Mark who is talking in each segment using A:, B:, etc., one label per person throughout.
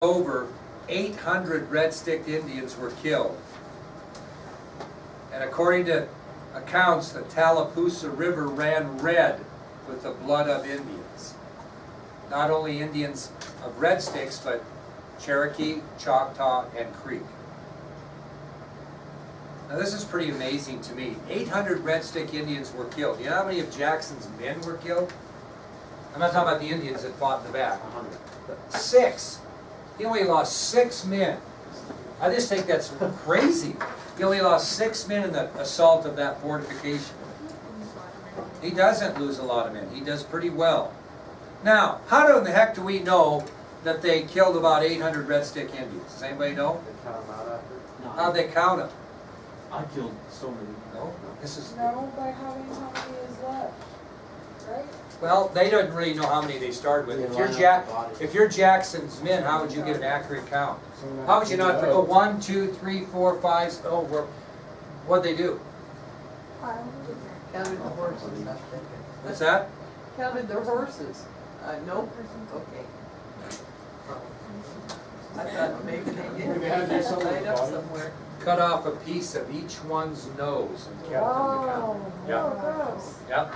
A: over 800 red-sticked Indians were killed. And according to accounts, the Tallapoosa River ran red with the blood of Indians. Not only Indians of red sticks, but Cherokee, Choctaw, and Creek. Now this is pretty amazing to me. 800 red stick Indians were killed. You know how many of Jackson's men were killed? I'm not talking about the Indians that fought in the back.
B: 100.
A: 6. He only lost 6 men. I just think that's crazy. He only lost 6 men in the assault of that fortification. He doesn't lose a lot of men. He does pretty well. Now, how in the heck do we know that they killed about 800 red stick Indians? Does anybody know?
B: They count them out after?
C: No.
A: How'd they count them?
C: I killed so many.
A: No, this is...
D: No, by how many is left, right?
A: Well, they don't really know how many they started with. If you're Jackson's men, how would you get an accurate count? How would you not go 1, 2, 3, 4, 5? Oh, what'd they do?
D: Counted the horses.
A: What's that?
D: Counted their horses. Nope. Okay. I thought maybe they did.
B: Maybe they had this on the
D: Laid up
B: body.
D: somewhere.
A: Cut off a piece of each one's nose and kept them to count. Yep.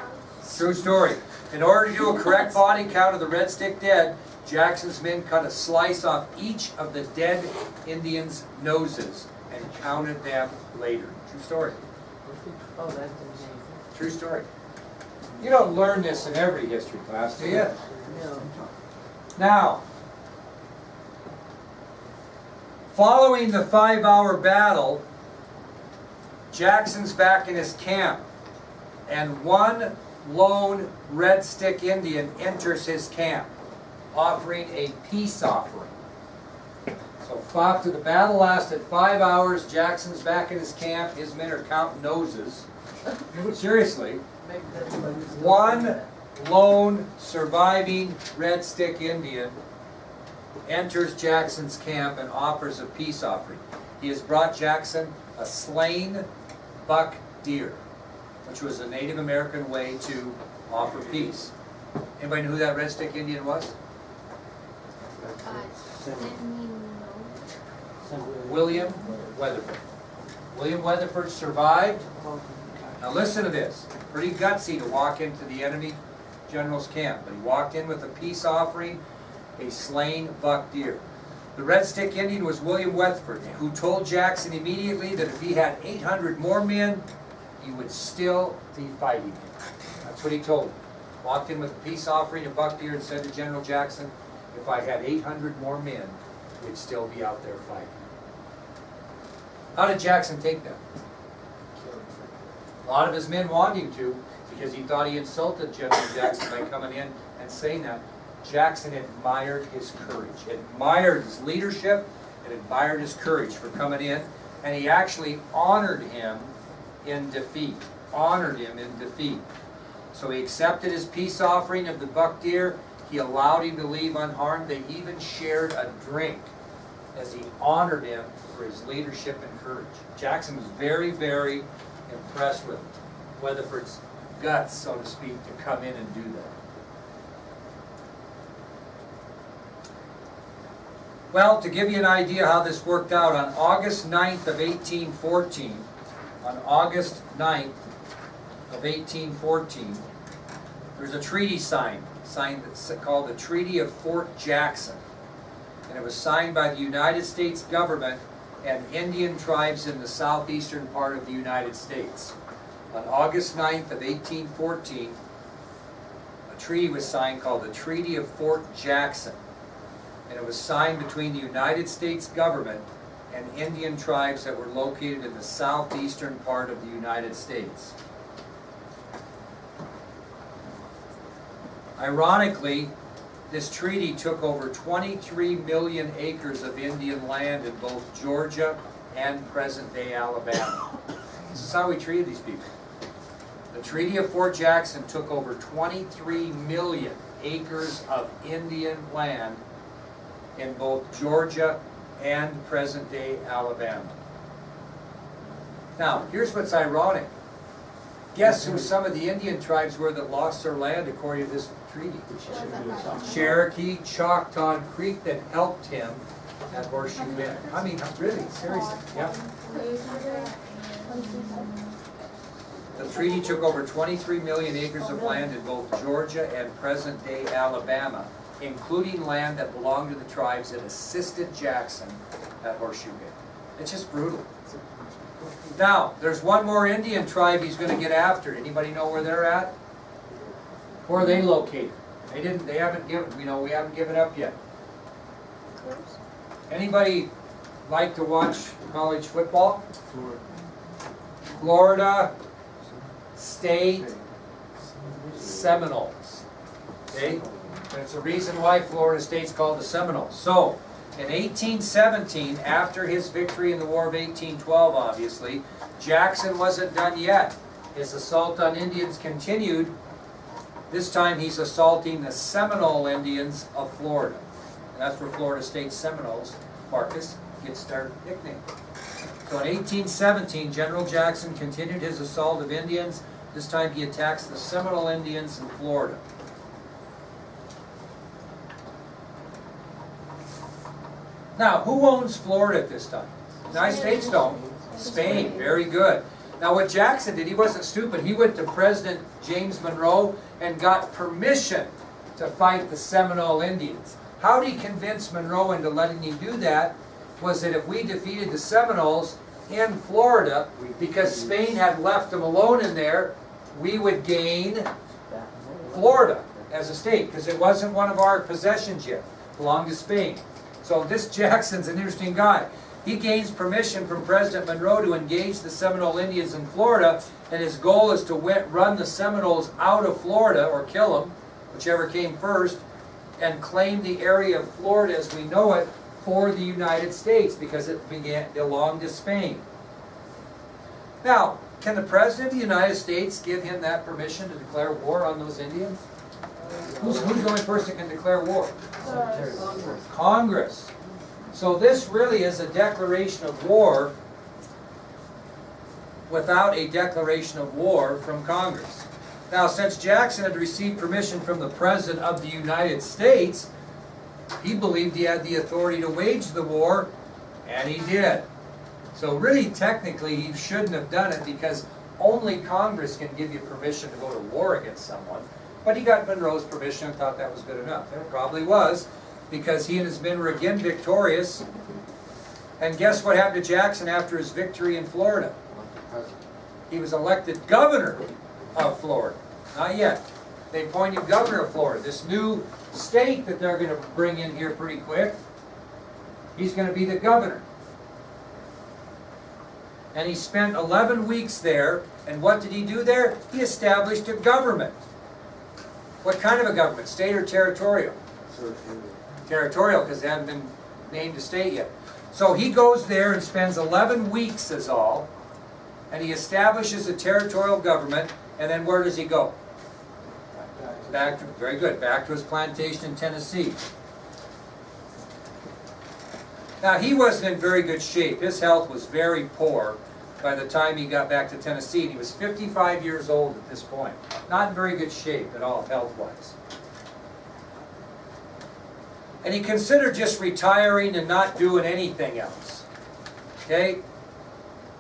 A: True story. In order to do a correct body count of the red stick dead, Jackson's men cut a slice off each of the dead Indians' noses and counted them later. True story.
D: Oh, that's amazing.
A: True story. You don't learn this in every history class, do you?
D: No.
A: Now, following the 5-hour battle, Jackson's back in his camp, and one lone red stick Indian enters his camp, offering a peace offering. So after the battle lasted 5 hours, Jackson's back in his camp, his men are counting noses. Seriously.
D: Maybe that's what he's doing.
A: One lone surviving red stick Indian enters Jackson's camp and offers a peace offering. He has brought Jackson a slain buck deer, which was a Native American way to offer peace. Anybody know who that red stick Indian was? William Weatherford. William Weatherford survived. Now listen to this. Pretty gutsy to walk into the enemy general's camp, but he walked in with a peace offering, a slain buck deer. The red stick Indian was William Weatherford, who told Jackson immediately that if he had 800 more men, he would still be fighting him. That's what he told him. Walked in with a peace offering, a buck deer, and said to General Jackson, if I had 800 more men, we'd still be out there fighting. How did Jackson take that? A lot of his men wanted him to, because he thought he insulted General Jackson by coming in and saying that. Jackson admired his courage, admired his leadership, and admired his courage for coming in, and he actually honored him in defeat. Honored him in defeat. So he accepted his peace offering of the buck deer. He allowed him to leave unharmed. They even shared a drink as he honored him for his leadership and courage. Jackson was very, very impressed with Weatherford's guts, so to speak, to come in and do that. Well, to give you an idea how this worked out, on August 9th of 1814, on August 9th of 1814, there's a treaty signed called the Treaty of Fort Jackson. And it was signed by the United States government and Indian tribes in the southeastern part of the United States. On August 9th of 1814, a treaty was signed called the Treaty of Fort Jackson. And it was signed between the United States government and Indian tribes that were located in the southeastern part of the United States. Ironically, this treaty took over 23 million acres of Indian land in both Georgia and present-day Alabama. This is how we treated these people. The Treaty of Fort Jackson took over 23 million acres of Indian land in both Georgia and present-day Alabama. Now, here's what's ironic. Guess who some of the Indian tribes were that lost their land according to this treaty? Cherokee Choctaw Creek that helped him at Horseshoe Bend. I mean, really, seriously, yeah. The treaty took over 23 million acres of land in both Georgia and present-day Alabama, including land that belonged to the tribes that assisted Jackson at Horseshoe Bend. It's just brutal. Now, there's one more Indian tribe he's going to get after. Anybody know where they're at? Where are they located? They haven't given, we haven't given up yet. Anybody like to watch college football? Florida State Seminoles. Okay? There's a reason why Florida State's called the Seminoles. So, in 1817, after his victory in the War of 1812, obviously, Jackson wasn't done yet. His assault on Indians continued. This time he's assaulting the Seminole Indians of Florida. And that's where Florida State Seminoles, Marcus, gets their nickname. So in 1817, General Jackson continued his assault of Indians. This time he attacks the Seminole Indians in Florida. Now, who owns Florida at this time? The United States don't. Spain, very good. Now what Jackson did, he wasn't stupid. He went to President James Monroe and got permission to fight the Seminole Indians. How did he convince Monroe into letting him do that? Was that if we defeated the Seminoles in Florida, because Spain had left them alone in there, we would gain Florida as a state, because it wasn't one of our possessions yet. It belonged to Spain. So this Jackson's an interesting guy. He gains permission from President Monroe to engage the Seminole Indians in Florida, and his goal is to run the Seminoles out of Florida, or kill them, whichever came first, and claim the area of Florida as we know it for the United States, because it belonged to Spain. Now, can the President of the United States give him that permission to declare war on those Indians? Who's the only person that can declare war? Congress. So this really is a declaration of war without a declaration of war from Congress. Now, since Jackson had received permission from the President of the United States, he believed he had the authority to wage the war, and he did. So really, technically, he shouldn't have done it, because only Congress can give you permission to go to war against someone. But he got Monroe's permission and thought that was good enough. And it probably was, because he and his men were again victorious. And guess what happened to Jackson after his victory in Florida? He was elected governor of Florida. Not yet. They appointed him governor of Florida, this new state that they're going to bring in here pretty quick. He's going to be the governor. And he spent 11 weeks there. And what did he do there? He established a government. What kind of a government? State or territorial? Territorial, because they haven't been named a state yet. So he goes there and spends 11 weeks is all, and he establishes a territorial government, and then where does he go? Back to, very good, back to his plantation in Tennessee. Now he wasn't in very good shape. His health was very poor by the time he got back to Tennessee, and he was 55 years old at this point. Not in very good shape at all, health-wise. And he considered just retiring and not doing anything else. Okay?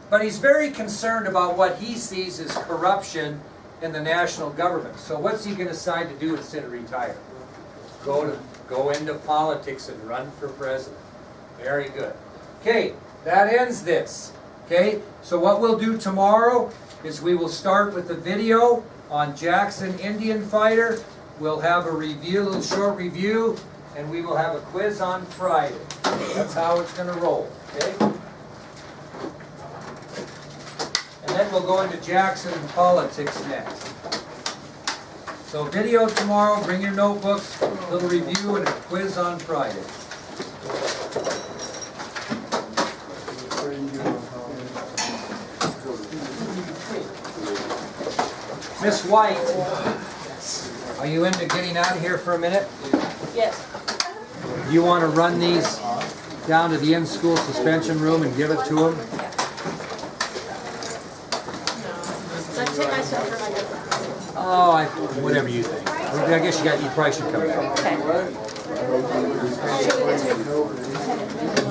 A: But he's very concerned about what he sees as corruption in the national government. So what's he going to decide to do instead of retire? Go into politics and run for president. Very good. Okay, that ends this. Okay, so what we'll do tomorrow is we will start with the video on Jackson Indian Fighter. We'll have a review, a little short review, and we will have a quiz on Friday. That's how it's going to roll. Okay? And then we'll go into Jackson politics next. So video tomorrow, bring your notebooks, a little review, and a quiz on Friday. Miss White, are you into getting out of here for a minute?
E: Yes.
A: Do you want to run these down to the in-school suspension room and give it to them?
E: Let's take myself or my
A: Oh, whatever you think. I guess you probably should come back.
E: Okay.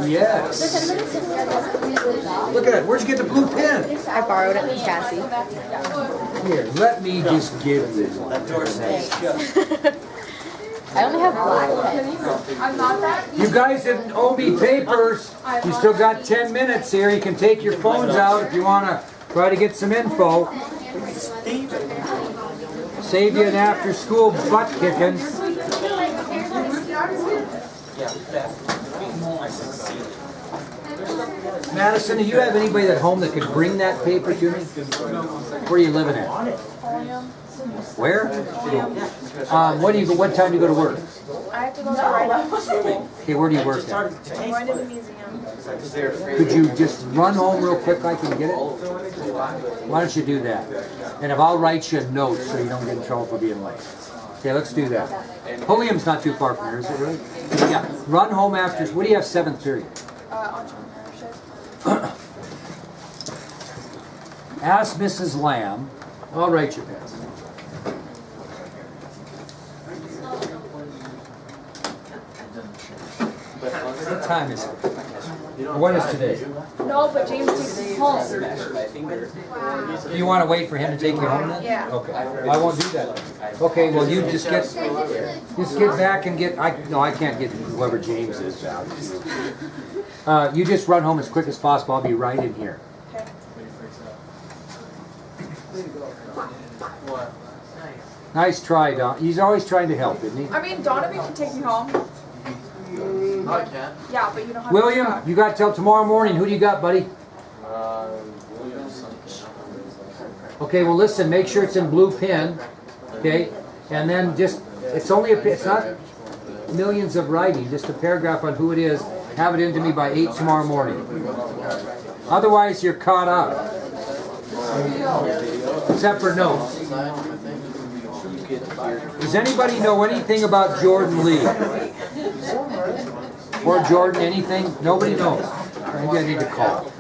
A: Yes. Look at that. Where'd you get the blue pen?
E: I borrowed it from Cassie.
A: Here, let me just give you one.
E: I only have black.
A: You guys that owe me papers, you still got 10 minutes here. You can take your phones out if you want to try to get some info. Save you an after-school butt kicking. Madison, do you have anybody at home that could bring that paper to me? Where are you living at? Where? What time do you go to work?
F: I have to go right after school.
A: Okay, where do you work at?
F: I'm going to the museum.
A: Could you just run home real quick like and get it? Why don't you do that? And if I'll write you a note so you don't get in trouble for being late. Okay, let's do that. Pulliam's not too far from here, is it really? Yeah. Run home after. What do you have 7th period?
F: Entrepreneurship.
A: Ask Mrs. Lamb. I'll write you this. What time is it? What is today?
F: No, but James takes us home.
A: Do you want to wait for him to take you home then?
F: Yeah.
A: Okay. I won't do that. Okay, well you just get back and get, I can't get whoever James is back. You just run home as quick as possible. I'll be right in here.
F: Okay.
A: Nice try, Don. He's always trying to help, isn't he?
F: I mean, Donovan can take me home.
B: No, I can't.
F: Yeah, but you don't have
A: William,
F: to
A: you got till tomorrow morning. Who do you got, buddy? Okay, well listen, make sure it's in blue pen, okay? And then just, it's not millions of writing, just a paragraph on who it is. Have it into me by 8 tomorrow morning. Otherwise, you're caught up. Except for notes. Does anybody know anything about Jordan Lee? Or Jordan, anything? Nobody knows. Maybe I need to call.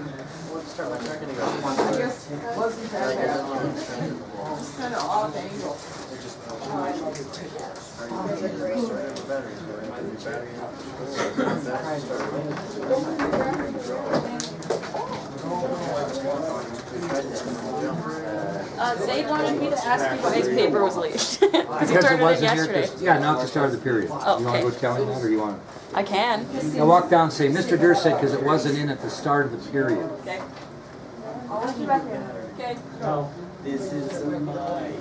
E: Zaid wanted me to ask you why his paper was late. Because he
A: Because it
E: turned it in
A: wasn't here
E: yesterday.
A: at the, yeah, not at the start of the period.
E: Oh,
A: You want to
E: okay.
A: go tell him that, or you want
E: I can.
A: to? Now walk down and say, Mr. Durr said because it wasn't in at the start of the period.
E: Okay. Okay.
C: This is my.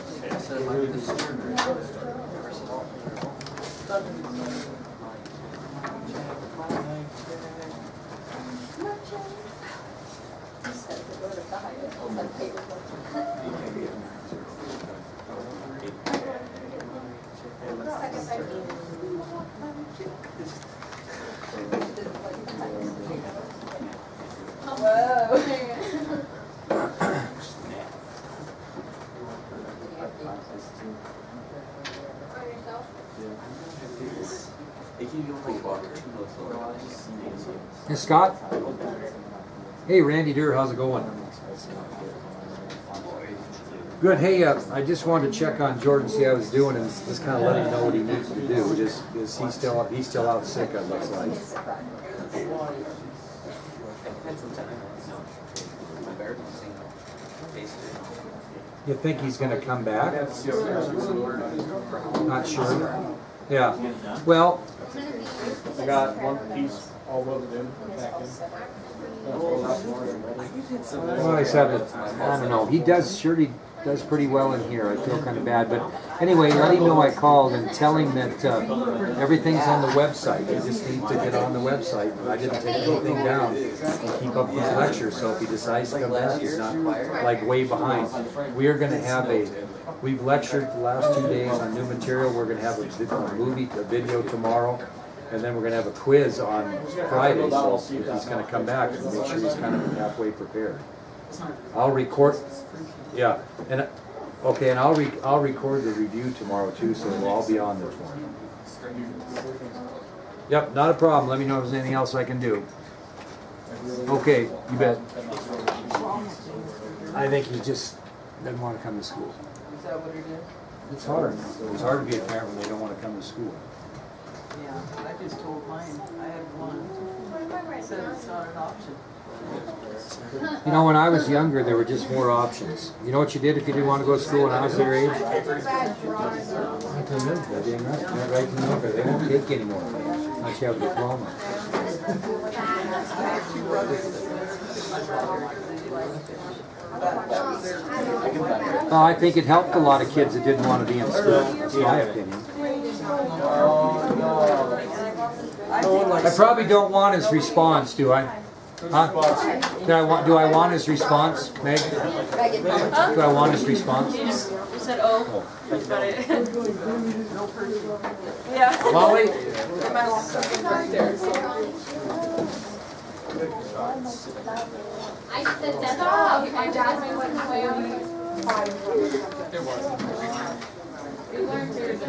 A: Hey, Scott? Hey, Randy Durr, how's it going? Good. Hey, I just wanted to check on Jordan, see how he's doing, and just kind of let him know what he needs to do. Just is he's still out sick, it looks like. You think he's going to come back? Not sure. Yeah. Well,
C: I got one piece all welded in, back in.
A: well, I said it. I don't know. He does pretty well in here. I feel kind of bad, but anyway, let him know I called and tell him that everything's on the website. He just needs to get on the website. I didn't take anything down and keep up his lecture, so if he decides to come back, he's not like way behind. We are going to have we've lectured the last 2 days on new material. We're going to have a video tomorrow. And then we're going to have a quiz on Friday, so if he's going to come back and make sure he's kind of halfway prepared. I'll record, yeah, and okay, and I'll record the review tomorrow too, so it'll all be on there for him. Yep, not a problem. Let me know if there's anything else I can do. Okay, you bet. I think he just doesn't want to come to school.
D: Is that what it is?
A: It's hard. It's hard to be a parent when they don't want to come to school.
D: Yeah, I just told mine, I had one, said it's not an option.
A: You know, when I was younger, there were just more options. You know what you did if you didn't want to go to school when I was their age? Right to the number. They won't take you anymore unless you have a diploma.
D: I have two brothers that
A: Well, I think it helped a lot of kids that didn't want to be in school, in my opinion. I probably don't want his response, do I? Huh? Do I want his response, Meg? Do I want his response?
E: You said, oh, that's about it.
F: Yeah.
A: Molly?
G: I said that's all.
F: My dad made one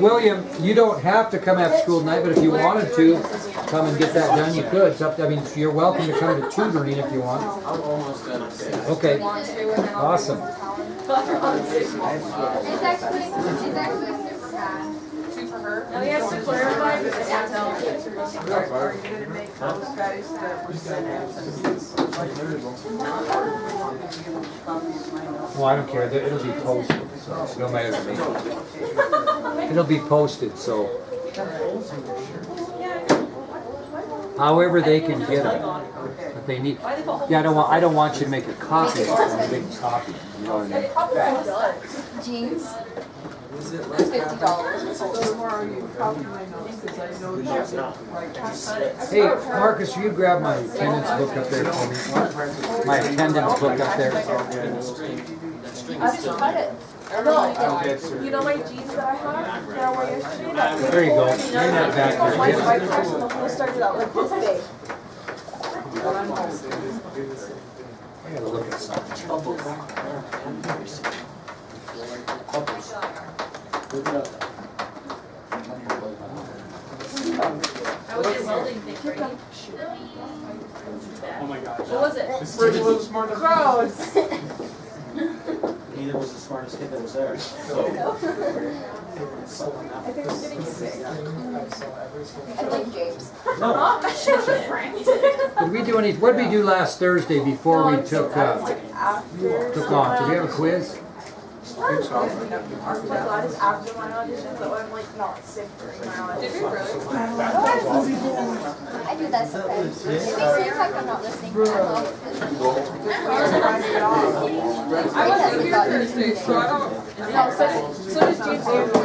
A: William, you don't have to come after school tonight, but if you wanted to, come and get that done, you could. It's up to, I mean, you're welcome to come to tutoring if you want.
B: I'm almost done.
A: Okay, awesome.
G: It's actually super bad.
F: Now he has to clarify, but it's not
D: Are you gonna make those guys that were sent absences?
A: Well, I don't care, it'll be posted, so it don't matter to me. It'll be posted, so. However they can get it, if they need. Yeah, I don't want you to make a copy of it, a big copy, you know what I mean?
F: jeans.
B: Was it
F: It's $50.
D: So where are you copying my notes, because I know there's like.
A: Hey, Marcus, will you grab my attendance book up there for me? My attendance book up there.
F: I just cut it. No, you know my jeans that I have that I wore yesterday?
A: There you go. Bring that back
F: My
A: there.
F: white dress and the whole started out like this big.
A: I gotta look at something.
E: How was your welding thing, Brady?
C: Oh my gosh.
E: What was it?
C: This Bridget was the smartest.
F: Gross.
H: Neither was the smartest kid that was there.
F: I think I'm getting sick. I like James.
A: Did we do any, what did we do last Thursday before we took off? Did we have a quiz?
F: My God is after my audition, so I'm like not sick during my audition.
E: Did you really?
G: I do that sometimes. It makes me feel like I'm not listening.
F: I wasn't here Thursday, so I don't. No, so does James Andrew.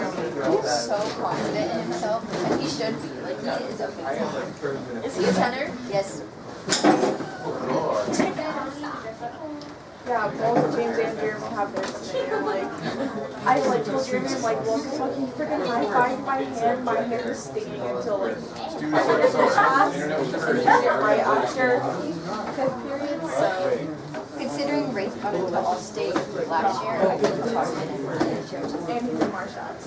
G: He's so confident in himself, and he should be. Like, he is okay. Is he a tenor? Yes.
F: Yeah, both James and Jeremy have theirs today. I'm like, I like told Jeremy, I'm like, look, if I can freaking high-five my hand, my hair is stinging until like, I went into class, and he did it right after 5th period, so.
G: Considering Ray's got into All-State last year, I think it's confident in his church.
F: And he's in Marsha's.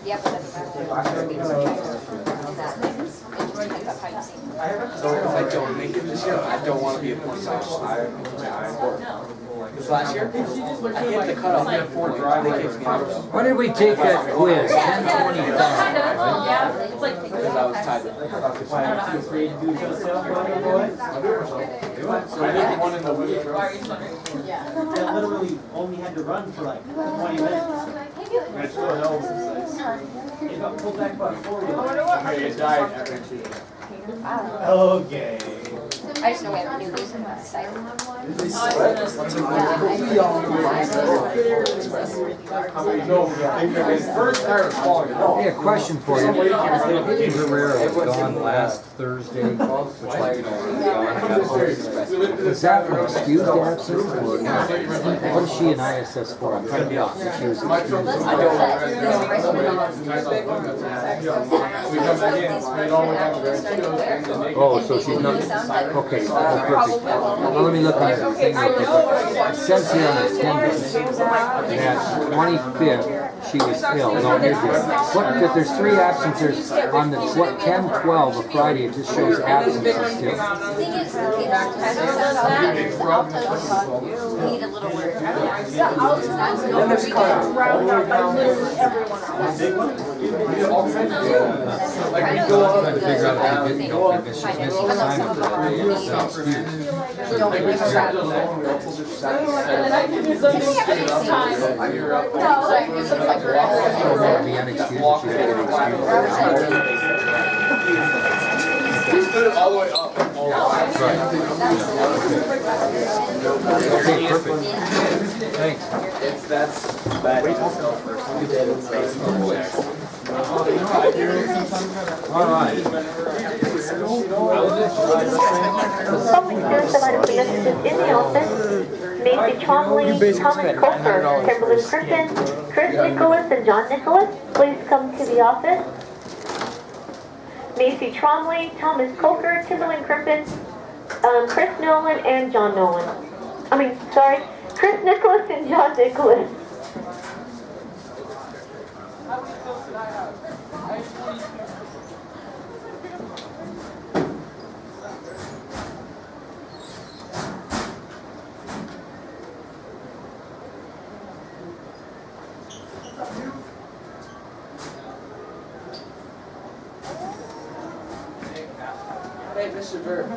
G: Yeah, but that's after being surprised. And that it just depends on how you see.
B: So if I don't make it this year, I don't want to be a police officer. Because last year, I hit the cutoff at 4 drive. They kicked me out though.
A: When did we take that quiz? 10:25.
E: Yeah, it's like.
B: Because I was tied.
C: So I did one in the winter.
H: That literally only had to run for like 20 minutes.
C: It still helps.
H: It got pulled back by 4
F: I wonder what
C: I mean, it died after she.
H: Okay.
G: I just know we have a new lease on the site.
C: First started falling.
A: Hey, a question for you. Eddie Herrera was gone last Thursday, which I, was that an excused absence or not? What is she in ISS for? I'm trying to be off. She was excused.
C: We come back in, right all the way down to there. She goes, and then they
A: Oh, so she's not, okay, perfect. Well, let me look at the thing real quick. It says here on the 10th, and 25th, she was ill. No, here's this. What, if there's 3 absences on the 10/12 of Friday, it just shows absences still.
G: Thing is, okay, I'll tell you, need a little work.
F: The outdoor is round up by literally everyone else.
A: Trying to figure out if you didn't know because she's missing assignment for that day. It's an excuse.
F: And I can use them time.
A: So that'd be an excuse if she's getting excused.
B: He's put it all the way up.
A: Right. Okay, perfect. Thanks.
B: That's bad.
A: All right.
I: Public Service Representatives in the office, Macy Chomley, Thomas Coker, Kimberly Crippen, Chris Nicholas, and John Nicholas, please come to the office. Macy Tromley, Thomas Coker, Kimberly Crippen, Chris Nolan, and John Nolan. Chris Nicholas and John Nicholas.
B: Hey, Mr. Burke.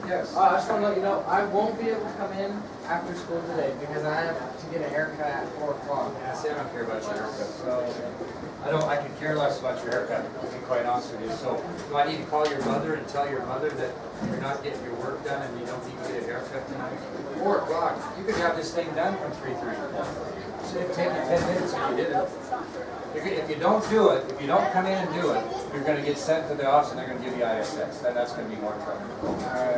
A: Yes.
B: I just want to let you know, I won't be able to come in after school today because I have to get a haircut at 4 o'clock.
A: Yeah, see, I don't care about your haircut, so I could care less about your haircut, to be quite honest with you. So, do I need to call your mother and tell your mother that you're not getting your work done and you don't need to get a haircut tonight? 4 o'clock, you could have this thing done from 3:30. So it'd take you 10 minutes if you didn't. If you don't do it, if you don't come in and do it, you're gonna get sent to the office and they're gonna give you ISX, then that's gonna be more trouble.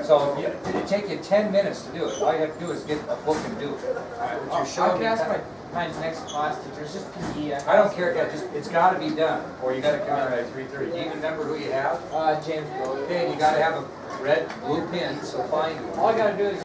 A: So, it'd take you 10 minutes to do it, all you have to do is get a book and do it. But you're
B: I
A: showing
B: can
A: me
B: ask
A: time.
B: my next class teacher, it's just PE.
A: I don't care, yeah, just, it's gotta be done, or you gotta come in at 3:30. Do you even remember who you have?
B: James Bowie.
A: Okay, you gotta have a red, blue pin, so find one.
B: All I gotta do is